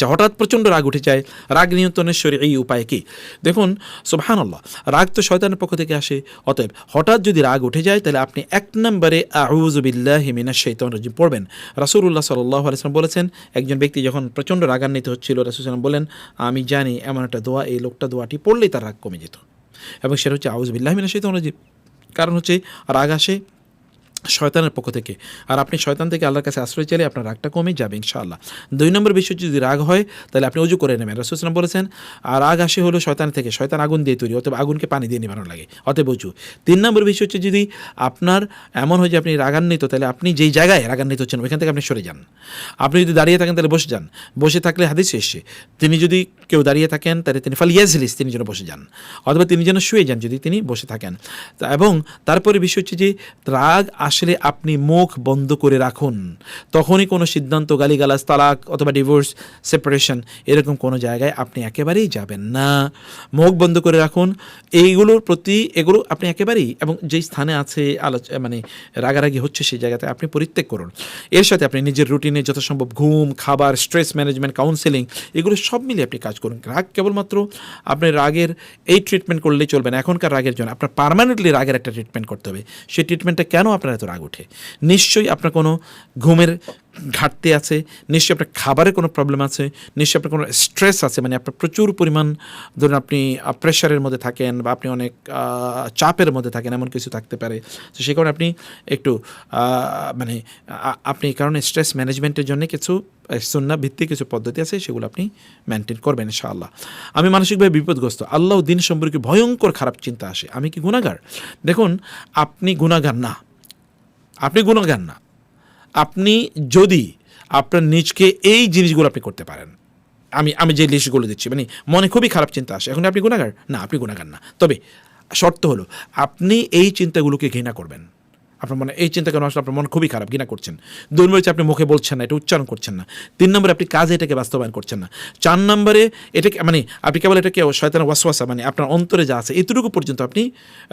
আচ্ছা, হঠাৎ প্রচণ্ড রাগ উঠে যায়, রাগ নিয়ন্ত্রণের শরীয়ী উপায় কি? দেখুন, সুবহানাল্লাহ, রাগ তো শয়তানের পক্ষ থেকে আসে। অতএব হঠাৎ যদি রাগ উঠে যায় তাহলে আপনি এক নম্বরে আউযু বিল্লাহি মিনাশ শাইতানির রাজিম পড়বেন। রাসূলুল্লাহ সাল্লাল্লাহু আলাইহি ওয়াসাল্লাম বলেছেন, একজন ব্যক্তি যখন প্রচণ্ড রাগান্বিত হচ্ছিল, রাসূল সাল্লাল্লাহু আলাইহি ওয়াসাল্লাম বলেন, আমি জানি এমন একটা দোয়া, এই লোকটা দোয়াটি পড়লেই তার রাগ কমে যেত, এবং সেটা হচ্ছে আউযু বিল্লাহি মিনাশ শাইতানির রাজিম। কারণ হচ্ছে রাগ আসে শয়তানের পক্ষ থেকে, আর আপনি শয়তান থেকে আল্লাহর কাছে আশ্রয় চাইলে আপনার রাগটা কমে যাবে ইনশাআল্লাহ। 2 নম্বর বিষয়, যদি রাগ হয় তাহলে আপনি ওযু করে নেবেন। রাসূল সাল্লাল্লাহু আলাইহি ওয়াসাল্লাম বলেছেন, আর রাগ আসে হলো শয়তান থেকে, শয়তান আগুন দিয়ে তৈরি, অতএব আগুনকে পানি দিয়ে নেভানো লাগে, অতএব ওযু। 3 নম্বর বিষয় হচ্ছে, যদি আপনার এমন হয় যে আপনি রাগান্বিত, তাহলে আপনি যেই জায়গায় রাগান্বিত হচ্ছেন ওইখান থেকে আপনি সরে যান। আপনি যদি দাঁড়িয়ে থাকেন তাহলে বসে যান, বসে থাকলে হাদিসে এসেছে তিনি যদি কেউ দাঁড়িয়ে থাকেন তাহলে তিনি ফালিয়াজলিস, তিনি যেন বসে যান, অথবা তিনি যেন শুয়ে যান যদি তিনি বসে থাকেন। এবং তারপরে বিষয় হচ্ছে যে রাগ আসলে আপনি মুখ বন্ধ করে রাখুন, তখনই কোনো সিদ্ধান্ত, গালিগালাজ, তালাক অথবা ডিভোর্স, সেপারেশন, এরকম কোনো জায়গায় আপনি একেবারেই যাবেন না। মুখ বন্ধ করে রাখুন এইগুলোর প্রতি, এগুলো আপনি একেবারেই, এবং যেই স্থানে আছে মানে রাগারাগি হচ্ছে সেই জায়গাতে আপনি পরিত্যাগ করুন। এর সাথে আপনি নিজের রুটিনে যথাসম্ভব ঘুম, খাবার, স্ট্রেস ম্যানেজমেন্ট, কাউন্সেলিং, এগুলো সব মিলিয়ে আপনি কাজ করুন। রাগ কেবলমাত্র আপনি রাগের এই ট্রিটমেন্ট করলেই চলবে না, এখনকার রাগের জন্য আপনার পার্মানেন্টলি রাগের একটা ট্রিটমেন্ট করতে হবে। সেই ট্রিটমেন্টটা কেন আপনার এত রাগ ওঠে? নিশ্চয়ই আপনার কোনো ঘুমের ঘাটতি আছে, নিশ্চয়ই আপনার খাবারের কোনো প্রবলেম আছে, নিশ্চয়ই আপনার কোনো স্ট্রেস আছে, মানে আপনার প্রচুর পরিমাণ, ধরুন আপনি প্রেশারের মধ্যে থাকেন বা আপনি অনেক চাপের মধ্যে থাকেন, এমন কিছু থাকতে পারে। তো সেই কারণে আপনি একটু মানে আপনি এই কারণে স্ট্রেস ম্যানেজমেন্টের জন্য কিছু সুন্নাহ ভিত্তিক কিছু পদ্ধতি আছে, সেগুলো আপনি মেনটেন করবেন ইনশাআল্লাহ। আমি মানসিকভাবে বিপদগ্রস্ত, আল্লাহ দিন সম্পর্কে ভয়ঙ্কর খারাপ চিন্তা আসে, আমি কি গুনাহগার? দেখুন, আপনি গুনাহগার না, আপনি গুনাহগার না। আপনি যদি আপনার নিজকে এই জিনিসগুলো আপনি করতে পারেন, আমি যে লিস্টগুলো দিচ্ছি, মানে মনে খুবই খারাপ চিন্তা আসে, এখন আপনি গুনাহগার না, আপনি গুনাহগার না। তবে শর্ত হলো আপনি এই চিন্তাগুলোকে ঘৃণা করবেন। আপনার মনে এই চিন্তা কেন আসলে? আপনার মন খুবই খারাপ, ঘৃণা করছেন। 2 নম্বরে আপনি মুখে বলছেন না, এটা উচ্চারণ করছেন না। 3 নম্বরে আপনি কাজে এটাকে বাস্তবায়ন করছেন না। 4 নম্বরে এটাকে মানে আপনি কেবল এটাকে শয়তানের ওয়াসওয়াসা, মানে আপনার অন্তরে যা আছে এতটুকু পর্যন্ত আপনি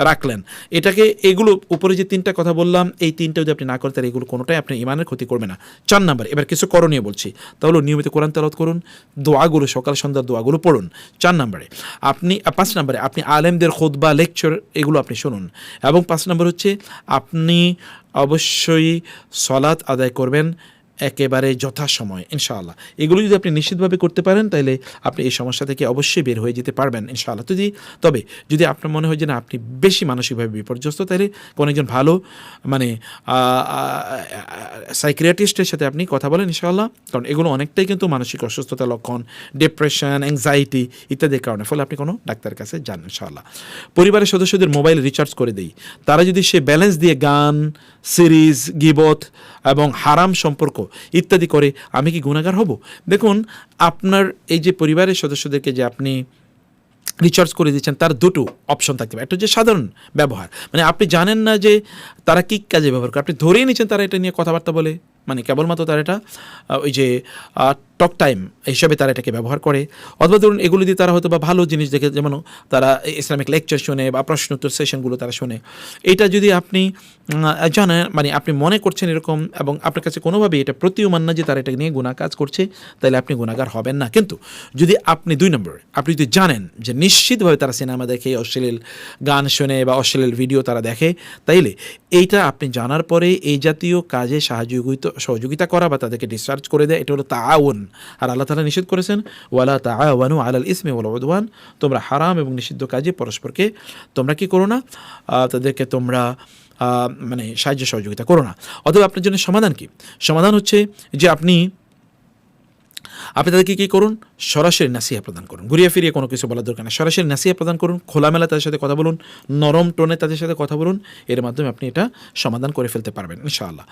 রাখলেন। এটাকে, এগুলো উপরে যে 3টা কথা বললাম, এই 3টা যদি আপনি না করেন তাহলে এগুলো কোনোটাই আপনার ইমানের ক্ষতি করবে না। 4 নম্বর, এবার কিছু করণীয় বলছি, তাহলে নিয়মিত কোরআন তেলাওয়াত করুন, দোয়াগুলো, সকাল সন্ধ্যার দোয়াগুলো পড়ুন। 4 নম্বরে আপনি 5 নম্বরে আপনি আলেমদের খুতবা, লেকচার, এগুলো আপনি শুনুন। এবং 5 নম্বর হচ্ছে আপনি অবশ্যই সালাত আদায় করবেন একেবারে যথাসময় ইনশাআল্লাহ। এগুলো যদি আপনি নিশ্চিতভাবে করতে পারেন তাহলে আপনি এই সমস্যা থেকে অবশ্যই বের হয়ে যেতে পারবেন ইনশাআল্লাহ। তবে যদি আপনার মনে হয় যে না, আপনি বেশি মানসিকভাবে বিপর্যস্ত, তাহলে কোনো একজন ভালো মানে সাইকিয়াট্রিস্টের সাথে আপনি কথা বলেন ইনশাআল্লাহ, কারণ এগুলো অনেকটাই কিন্তু মানসিক অসুস্থতার লক্ষণ, ডিপ্রেশন, অ্যাংজাইটি ইত্যাদির কারণে। ফলে আপনি কোনো ডাক্তারের কাছে যান ইনশাআল্লাহ। পরিবারের সদস্যদের মোবাইল রিচার্জ করে দেই, তারা যদি সে ব্যালেন্স দিয়ে গান, সিরিজ, গিবত এবং হারাম সম্পর্ক ইত্যাদি করে, আমি কি গুনাহগার হব? দেখুন, আপনার এই যে পরিবারের সদস্যদেরকে যে আপনি রিচার্জ করে দিচ্ছেন, তার দুটো অপশন থাকতে পারে। একটা হচ্ছে সাধারণ ব্যবহার, মানে আপনি জানেন না যে তারা কী কাজে ব্যবহার করে, আপনি ধরেই নিচ্ছেন তারা এটা নিয়ে কথাবার্তা বলে, মানে কেবলমাত্র তারা এটা ওই যে টক টাইম হিসাবে তারা এটাকে ব্যবহার করে। অথবা ধরুন এগুলো দিয়ে তারা হয়তো বা ভালো জিনিস দেখে, যেমন তারা ইসলামিক লেকচার শোনে বা প্রশ্নোত্তর সেশনগুলো তারা শোনে। এটা যদি আপনি জানেন, মানে আপনি মনে করছেন এরকম, এবং আপনার কাছে কোনোভাবেই এটা প্রতীয়মান না যে তারা এটা নিয়ে গুনাহ কাজ করছে, তাহলে আপনি গুনাহগার হবেন না। কিন্তু যদি আপনি 2 নম্বর, আপনি যদি জানেন যে নিশ্চিতভাবে তারা সিনেমা দেখে, অশ্লীল গান শোনে বা অশ্লীল ভিডিও তারা দেখে, তাইলে এইটা আপনি জানার পরে এই জাতীয় কাজে সহযোগিতা করা বা তাদেরকে ডিসচার্জ করে দেয়, এটা হলো তাআউন। আর আল্লাহ তাআলা নিষেধ করেছেন, ওয়ালা তাআওয়ানু আলাল ইসমি ওয়াল উদওয়ান, তোমরা হারাম এবং নিষিদ্ধ কাজে পরস্পরকে তোমরা কি করো না, তাদেরকে তোমরা মানে সাহায্য সহযোগিতা করো না। অথবা আপনার জন্য সমাধান কি? সমাধান হচ্ছে যে আপনি তাদেরকে কী করুন, সরাসরি নাসিহা প্রদান করুন। ঘুরিয়ে ফিরিয়ে কোনো কিছু বলার দরকার নেই, সরাসরি নাসিহা প্রদান করুন, খোলামেলা তাদের সাথে কথা বলুন, নরম টোনে তাদের সাথে কথা বলুন। এর মাধ্যমে আপনি এটা সমাধান করে ফেলতে পারবেন ইনশাআল্লাহ।